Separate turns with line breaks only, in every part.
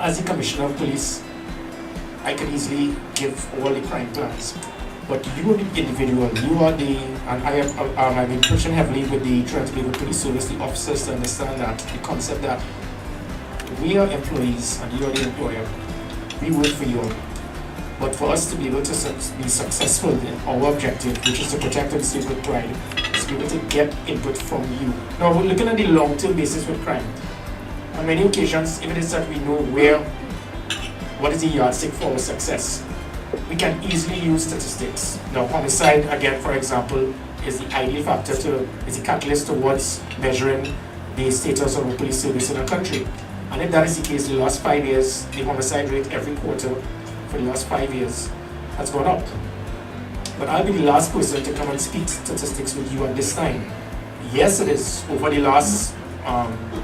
as the Commissioner of Police, I could easily give all the crime plans. But you are the individual, you are the, and I've been pushing heavily with the Trinidad Police Service, the officers, to understand that the concept that we are employees and you are the employer. We work for you all. But for us to be able to be successful in our objective, which is to protect and save with pride, is to be able to get input from you. Now, we're looking at the long-term basis with crime. On many occasions, if it is that we know what is the yardstick for our success, we can easily use statistics. Now, homicide, again, for example, is the ideal factor is the catalyst towards measuring the status of a police service in a country. And if that is the case, the last 5 years, the homicide rate every quarter for the last 5 years has gone up. But I'll be the last person to come and speak statistics with you at this time. Yes, it is. Over the last,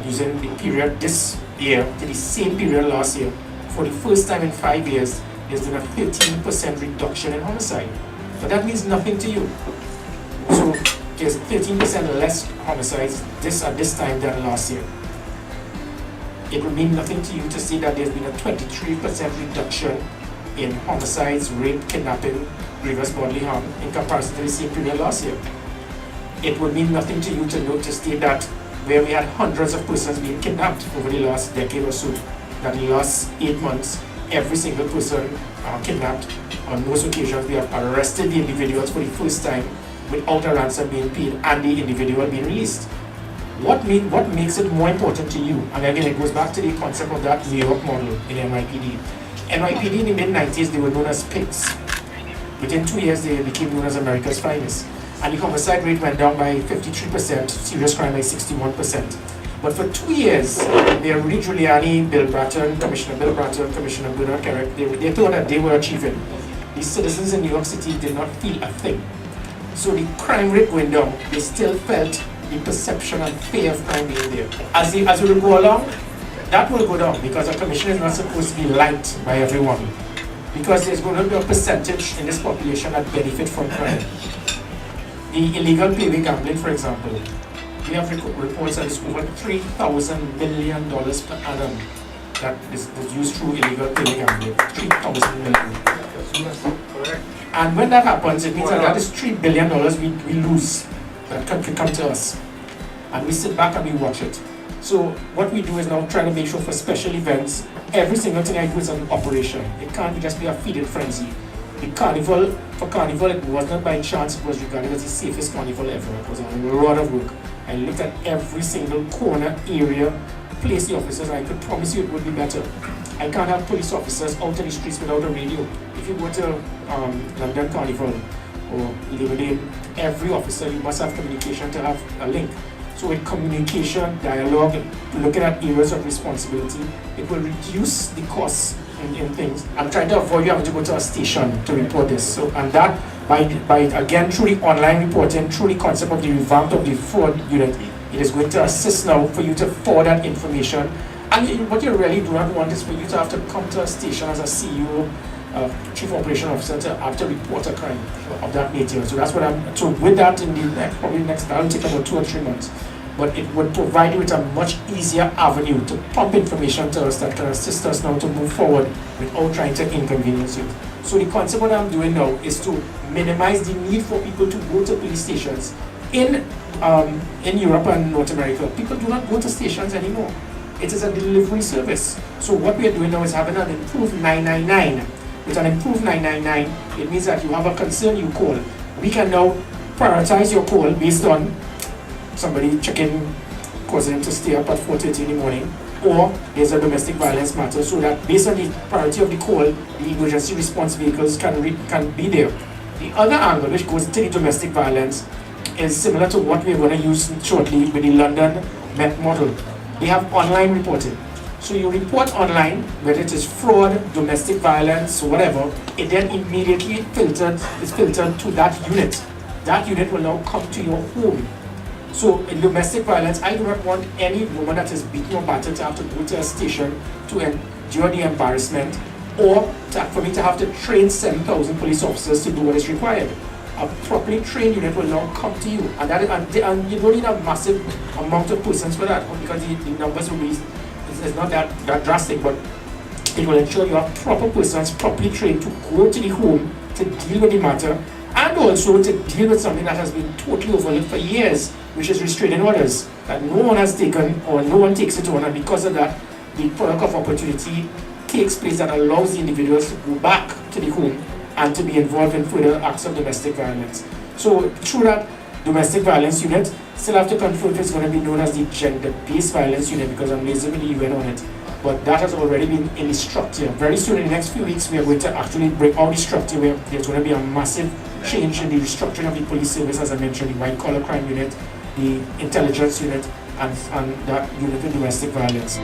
using the period this year to the same period last year, for the first time in 5 years, there's been a 13% reduction in homicide. But that means nothing to you. So there's 13% less homicides at this time than last year. It would mean nothing to you to see that there's been a 23% reduction in homicides, rape, kidnapping, grievous bodily harm in comparison to the same period last year. It would mean nothing to you to state that where we had hundreds of persons being kidnapped over the last decade or so, that in the last 8 months, every single person kidnapped. On most occasions, we have arrested the individuals for the first time without a ransom being paid and the individual being released. What makes it more important to you? And again, it goes back to the concept of that New York model in NYPD. NYPD in the mid-90s, they were known as pigs. Within 2 years, they became known as America's finest. And the homicide rate went down by 53%, serious crime by 61%. But for 2 years, Rudy Giuliani, Bill Bratton, Commissioner Bernard Carrick, they thought that they were achieving. The citizens in New York City did not feel a thing. So the crime rate going down, they still felt the perception and fear of crime being there. As we will go along, that will go down because a commissioner is not supposed to be liked by everyone. Because there's going to be a percentage in this population that benefit from crime. The illegal payway gambling, for example, we have reports that it's over $3,000 million per annum that is used through illegal payway gambling. $3,000 million. Correct. And when that happens, it means that is $3 billion we lose that can come to us. And we sit back and we watch it. So what we do is now try to make sure for special events, every single thing I do is an operation. It can't just be a feeding frenzy. For Carnival, it was not by chance, it was regarded as the safest carnival ever. It was a lot of work. I looked at every single corner, area, place the officers, and I could promise you it would be better. I can't have police officers out in the streets without a radio. If you go to London Carnival or Labor Day, every officer, you must have communication to have a link. So with communication, dialogue, looking at areas of responsibility, it will reduce the costs in things. I'm trying to avoid you having to go to a station to report this. So, and that, by again, through the online reporting, through the concept of the revamp of the fraud unit, it is going to assist now for you to forward that information. And what you really do not want is for you to have to come to a station as a CEO, Chief Operation Officer, to have to report a crime of that nature. So that's what so with that in the that'll take about 2 or 3 months. But it would provide you with a much easier avenue to pump information to us that can assist us now to move forward without trying to inconvenience you. So the concept what I'm doing now is to minimize the need for people to go to police stations. In Europe and North America, people do not go to stations anymore. It is a delivery service. So what we are doing now is having an improved 999. With an improved 999, it means that you have a concern, you call. We can now prioritize your call based on somebody checking, causing them to stay up at 4:30 in the morning, or there's a domestic violence matter, so that based on the priority of the call, the emergency response vehicles can be there. The other angle, which goes to the domestic violence, is similar to what we're going to use shortly with the London Met model. They have online reporting. So you report online, whether it is fraud, domestic violence, whatever, it then immediately is filtered to that unit. That unit will now come to your home. So in domestic violence, I do not want any woman that is beaten or battered to have to go to a station to endure the embarrassment, or for me to have to train 7,000 police officers to do what is required. A properly trained unit will now come to you, and you don't need a massive amount of persons for that, because the numbers will be, it's not that drastic, but It will ensure you have proper persons properly trained to go to the home to deal with the matter, and also to deal with something that has been totally overlooked for years, which is restraining orders, that no one has taken or no one takes it on, and because of that, the product of opportunity takes place that allows the individuals to go back to the home and to be involved in further acts of domestic violence. So through that domestic violence unit, still have to confirm if it's going to be known as the gender-based violence unit, because I'm lazy with the UN on it. But that has already been in the structure. Very soon, in the next few weeks, we are going to actually bring out the structure where there's going to be a massive change in the restructuring of the police service, as I mentioned, the white-collar crime unit, the intelligence unit, and that unit of domestic violence.